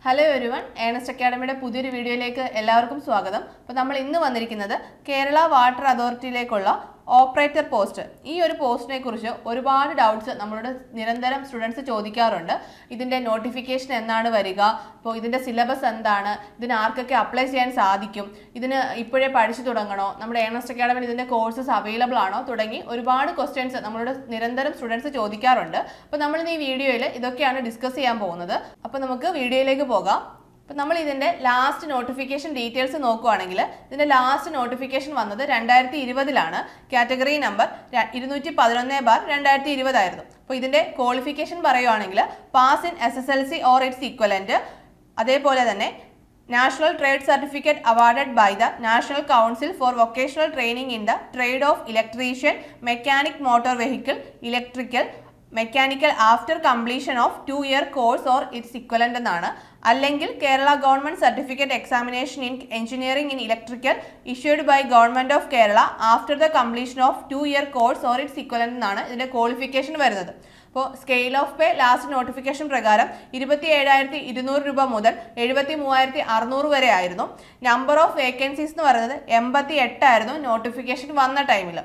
Hello everyone, Ernest അക്കാഡമിയുടെ പുതിയൊരു വീഡിയോയിലേക്ക് എല്ലാവർക്കും സ്വാഗതം. അപ്പോൾ നമ്മൾ ഇന്ന് വന്നിരിക്കുന്നത് കേരള വാട്ടർ അതോറിറ്റിയിലേക്കുള്ള ഓപ്പറേറ്റർ പോസ്റ്റ്. ഈ ഒരു പോസ്റ്റിനെ കുറിച്ച് ഒരുപാട് ഡൗട്ട്സ് നമ്മളോട് നിരന്തരം സ്റ്റുഡൻസ് ചോദിക്കാറുണ്ട്. ഇതിൻ്റെ നോട്ടിഫിക്കേഷൻ എന്നാണ് വരിക, അപ്പോൾ ഇതിൻ്റെ സിലബസ് എന്താണ്, ഇതിന് ആർക്കൊക്കെ അപ്ലൈ ചെയ്യാൻ സാധിക്കും, ഇതിന് ഇപ്പോഴേ പഠിച്ചു തുടങ്ങണോ, നമ്മുടെ ഏണസ്റ്റ് അക്കാഡമിയിൽ ഇതിൻ്റെ കോഴ്സസ് അവൈലബിൾ ആണോ തുടങ്ങി ഒരുപാട് ക്വസ്റ്റ്യൻസ് നമ്മളോട് നിരന്തരം സ്റ്റുഡൻസ് ചോദിക്കാറുണ്ട്. അപ്പോൾ നമ്മൾ ഈ വീഡിയോയിൽ ഇതൊക്കെയാണ് ഡിസ്കസ് ചെയ്യാൻ പോകുന്നത്. അപ്പോൾ നമുക്ക് വീഡിയോയിലേക്ക് പോകാം. അപ്പോൾ നമ്മൾ ഇതിൻ്റെ ലാസ്റ്റ് നോട്ടിഫിക്കേഷൻ ഡീറ്റെയിൽസ് നോക്കുകയാണെങ്കിൽ ഇതിൻ്റെ ലാസ്റ്റ് നോട്ടിഫിക്കേഷൻ വന്നത് 2020 കാറ്റഗറി നമ്പർ 211/2020 ആയിരുന്നു. അപ്പോൾ ഇതിൻ്റെ ക്വാളിഫിക്കേഷൻ പറയുകയാണെങ്കിൽ pass in SSLC or it's equivalent, അതേപോലെ തന്നെ national trade certificate awarded by the National Council for Vocational Training in the Trade of Electrician, Mechanic Motor Vehicle, Electrical, Mechanical after completion of 2-year course or its equivalent എന്നാണ്. അല്ലെങ്കിൽ Kerala government certificate examination in engineering in electrical issued by government of Kerala after the completion of 2-year course or its equivalent എന്നാണ് ഇതിൻ്റെ qualification വരുന്നത്. അപ്പോൾ scale of pay last notification പ്രകാരം 27,200 രൂപ മുതൽ 73,600 വരെ ആയിരുന്നു. നമ്പർ ഓഫ് വേക്കൻസീസ് എന്ന് പറയുന്നത് 88 ആയിരുന്നു നോട്ടിഫിക്കേഷൻ വന്ന ടൈമിൽ.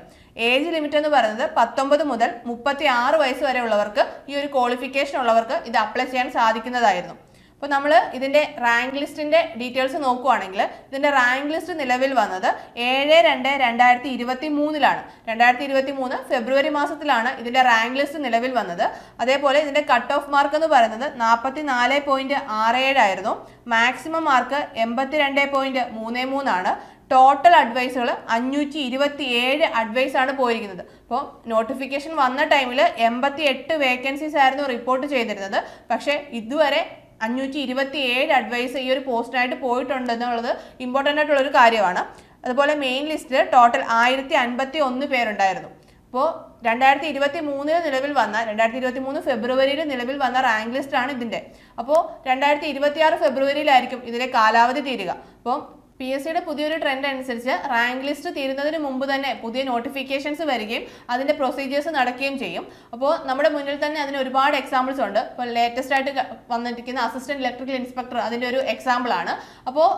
ഏജ് ലിമിറ്റ് എന്ന് പറയുന്നത് 19 മുതൽ 36 വയസ്സ് വരെ ഉള്ളവർക്ക്, ഈ ഒരു ക്വാളിഫിക്കേഷൻ ഉള്ളവർക്ക് ഇത് അപ്ലൈ ചെയ്യാൻ സാധിക്കുന്നതായിരുന്നു. അപ്പോൾ നമ്മൾ ഇതിൻ്റെ റാങ്ക് ലിസ്റ്റിൻ്റെ ഡീറ്റെയിൽസ് നോക്കുകയാണെങ്കിൽ ഇതിൻ്റെ റാങ്ക് ലിസ്റ്റ് നിലവിൽ വന്നത് 7/2/2023 2023 ഫെബ്രുവരി മാസത്തിലാണ് ഇതിൻ്റെ റാങ്ക് ലിസ്റ്റ് നിലവിൽ വന്നത്. അതേപോലെ ഇതിൻ്റെ കട്ട് ഓഫ് മാർക്ക് എന്ന് പറയുന്നത് 44.67 ആയിരുന്നു. മാക്സിമം മാർക്ക് 82.33 ആണ്. ടോട്ടൽ അഡ്വൈസുകൾ 527 അഡ്വൈസാണ് പോയിരിക്കുന്നത്. അപ്പോൾ നോട്ടിഫിക്കേഷൻ വന്ന ടൈമിൽ 88 വേക്കൻസീസ് ആയിരുന്നു റിപ്പോർട്ട് ചെയ്തിരുന്നത്. പക്ഷേ ഇതുവരെ 527 അഡ്വൈസ് ഈ ഒരു പോസ്റ്റിനായിട്ട് പോയിട്ടുണ്ടെന്നുള്ളത് ഇമ്പോർട്ടൻ്റ് ആയിട്ടുള്ളൊരു കാര്യമാണ്. അതുപോലെ മെയിൻ ലിസ്റ്റിൽ ടോട്ടൽ 1051 പേരുണ്ടായിരുന്നു. അപ്പോൾ 2023 നിലവിൽ വന്ന 2023 ഫെബ്രുവരിയിൽ നിലവിൽ വന്ന റാങ്ക് ലിസ്റ്റാണ് ഇതിൻ്റെ. അപ്പോൾ 2026 ഫെബ്രുവരിയിലായിരിക്കും ഇതിൻ്റെ കാലാവധി തീരുക. അപ്പോൾ PSCയുടെ പുതിയൊരു ട്രെൻഡ് അനുസരിച്ച് റാങ്ക് ലിസ്റ്റ് തീരുന്നതിന് മുമ്പ് തന്നെ പുതിയ നോട്ടിഫിക്കേഷൻസ് വരികയും അതിൻ്റെ പ്രൊസീജിയേഴ്സ് നടക്കുകയും ചെയ്യും. അപ്പോൾ നമ്മുടെ മുന്നിൽ തന്നെ അതിന് ഒരുപാട് എക്സാമ്പിൾസ് ഉണ്ട്. ഇപ്പോൾ ലേറ്റസ്റ്റ് ആയിട്ട് വന്നിരിക്കുന്ന അസിസ്റ്റന്റ് ഇലക്ട്രിക്കൽ ഇൻസ്പെക്ടർ അതിൻ്റെ ഒരു എക്സാമ്പിളാണ്. അപ്പോൾ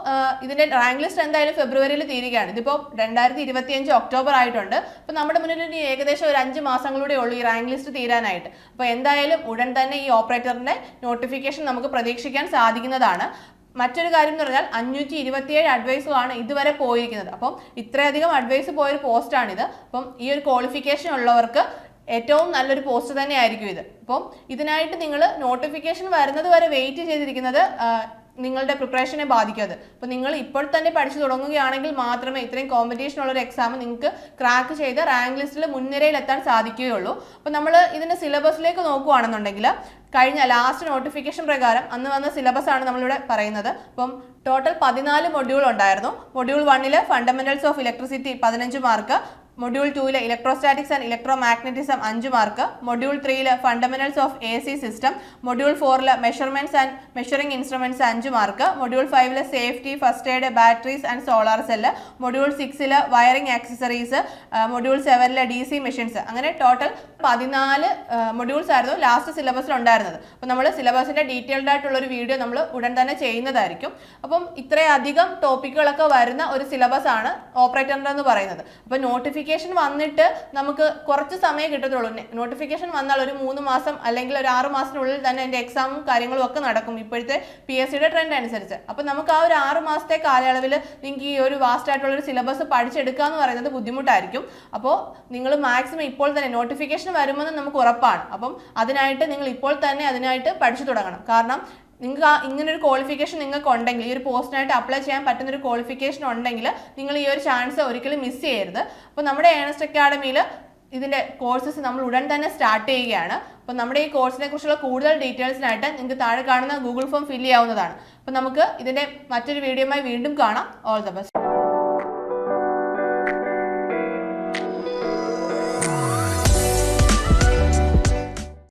ഇതിൻ്റെ റാങ്ക് ലിസ്റ്റ് എന്തായാലും ഫെബ്രുവരിയിൽ തീരുകയാണ്. ഇതിപ്പോൾ 2025 ഒക്ടോബർ ആയിട്ടുണ്ട്. അപ്പോൾ നമ്മുടെ മുന്നിൽ ഇനി ഏകദേശം ഒരു 5 മാസങ്ങളുടെ ഉള്ളൂ ഈ റാങ്ക് ലിസ്റ്റ് തീരാനായിട്ട്. അപ്പോൾ എന്തായാലും ഉടൻ തന്നെ ഈ ഓപ്പറേറ്ററിൻ്റെ നോട്ടിഫിക്കേഷൻ നമുക്ക് പ്രതീക്ഷിക്കാൻ സാധിക്കുന്നതാണ്. മറ്റൊരു കാര്യം എന്ന് പറഞ്ഞാൽ 527 അഡ്വൈസുകളാണ് ഇതുവരെ പോയിരിക്കുന്നത്. അപ്പം ഇത്രയധികം അഡ്വൈസ് പോയൊരു പോസ്റ്റാണിത്. അപ്പം ഈ ഒരു ക്വാളിഫിക്കേഷൻ ഉള്ളവർക്ക് ഏറ്റവും നല്ലൊരു പോസ്റ്റ് തന്നെ ആയിരിക്കും ഇത്. അപ്പം ഇതിനായിട്ട് നിങ്ങൾ നോട്ടിഫിക്കേഷൻ വരുന്നത് വരെ വെയിറ്റ് ചെയ്തിരിക്കുന്നത് നിങ്ങളുടെ പ്രിപ്പറേഷനെ ബാധിക്കാതെ. അപ്പോൾ നിങ്ങൾ ഇപ്പോൾ തന്നെ പഠിച്ചു തുടങ്ങുകയാണെങ്കിൽ മാത്രമേ ഇത്രയും കോമ്പറ്റീഷൻ ഉള്ളൊരു എക്സാം നിങ്ങൾക്ക് ക്രാക്ക് ചെയ്ത് റാങ്ക് ലിസ്റ്റിൽ മുൻനിരയിലെത്താൻ സാധിക്കുകയുള്ളൂ. അപ്പോൾ നമ്മൾ ഇതിൻ്റെ സിലബസിലേക്ക് നോക്കുകയാണെന്നുണ്ടെങ്കിൽ കഴിഞ്ഞ ലാസ്റ്റ് നോട്ടിഫിക്കേഷൻ പ്രകാരം അന്ന് വന്ന സിലബസ് ആണ് നമ്മളിവിടെ പറയുന്നത്. അപ്പം ടോട്ടൽ 14 മൊഡ്യൂൾ ഉണ്ടായിരുന്നു. Module 1 fundamentals of electricity 15 mark, module 2 electrostatics and electromagnetism 5 mark, module 3 fundamentals of AC system, module 4 measurements and measuring instruments 5 mark, module 5 safety, first aid, batteries and solar cell, module 6 wiring accessories, module 7 DC machines. അങ്ങനെ total 14 modules ആയിരുന്നു last സിലബസിൽ ഉണ്ടായിരുന്നത്. അപ്പോൾ നമ്മൾ സിലബസിൻ്റെ detailed ആയിട്ടുള്ള ഒരു video നമ്മൾ ഉടൻ തന്നെ ചെയ്യുന്നതായിരിക്കും. അപ്പം ഇത്രയധികം ടോപ്പിക്കുകളൊക്കെ വരുന്ന ഒരു സിലബസ് ആണ് ഓപ്പറേറ്ററിൻ്റെ എന്ന് പറയുന്നത്. അപ്പോൾ നോട്ടിഫിക്കേഷൻ വന്നിട്ട് നമുക്ക് കുറച്ച് സമയം കിട്ടത്തുള്ളൂ. നോട്ടിഫിക്കേഷൻ വന്നാൽ ഒരു 3 മാസം അല്ലെങ്കിൽ ഒരു 6 മാസത്തിനുള്ളിൽ തന്നെ എൻ്റെ എക്സാമും കാര്യങ്ങളും ഒക്കെ നടക്കും ഇപ്പോഴത്തെ PSCയുടെ ട്രെൻഡ് അനുസരിച്ച്. അപ്പോൾ നമുക്ക് ആ ഒരു 6 മാസത്തെ കാലയളവിൽ നിങ്ങൾക്ക് ഈ ഒരു വാസ്റ്റ് ആയിട്ടുള്ളൊരു സിലബസ് പഠിച്ചെടുക്കുക എന്ന് പറയുന്നത് ബുദ്ധിമുട്ടായിരിക്കും. അപ്പോൾ നിങ്ങൾ മാക്സിമം ഇപ്പോൾ തന്നെ നോട്ടിഫിക്കേഷൻ വരുമെന്ന് നമുക്ക് ഉറപ്പാണ്. അപ്പം അതിനായിട്ട് നിങ്ങൾ ഇപ്പോൾ തന്നെ അതിനായിട്ട് പഠിച്ചു തുടങ്ങണം. കാരണം നിങ്ങൾക്ക് ഇങ്ങനൊരു ക്വാളിഫിക്കേഷൻ നിങ്ങൾക്ക് ഉണ്ടെങ്കിൽ, ഈ ഒരു പോസ്റ്റിനായിട്ട് അപ്ലൈ ചെയ്യാൻ പറ്റുന്നൊരു ക്വാളിഫിക്കേഷൻ ഉണ്ടെങ്കിൽ നിങ്ങൾ ഈ ഒരു ചാൻസ് ഒരിക്കലും മിസ് ചെയ്യരുത്. അപ്പോൾ നമ്മുടെ ഏണസ്റ്റ് അക്കാഡമിയിൽ ഇതിൻ്റെ കോഴ്സസ് നമ്മൾ ഉടൻ തന്നെ സ്റ്റാർട്ട് ചെയ്യുകയാണ്. അപ്പോൾ നമ്മുടെ ഈ കോഴ്സിനെ കുറിച്ചുള്ള കൂടുതൽ ഡീറ്റെയിൽസിനായിട്ട് നിങ്ങൾക്ക് താഴെ കാണുന്ന ഗൂഗിൾ ഫോം ഫില്ല് ചെയ്യാവുന്നതാണ്. അപ്പോൾ നമുക്ക് ഇതിൻ്റെ മറ്റൊരു വീഡിയോയുമായി വീണ്ടും കാണാം. All the best.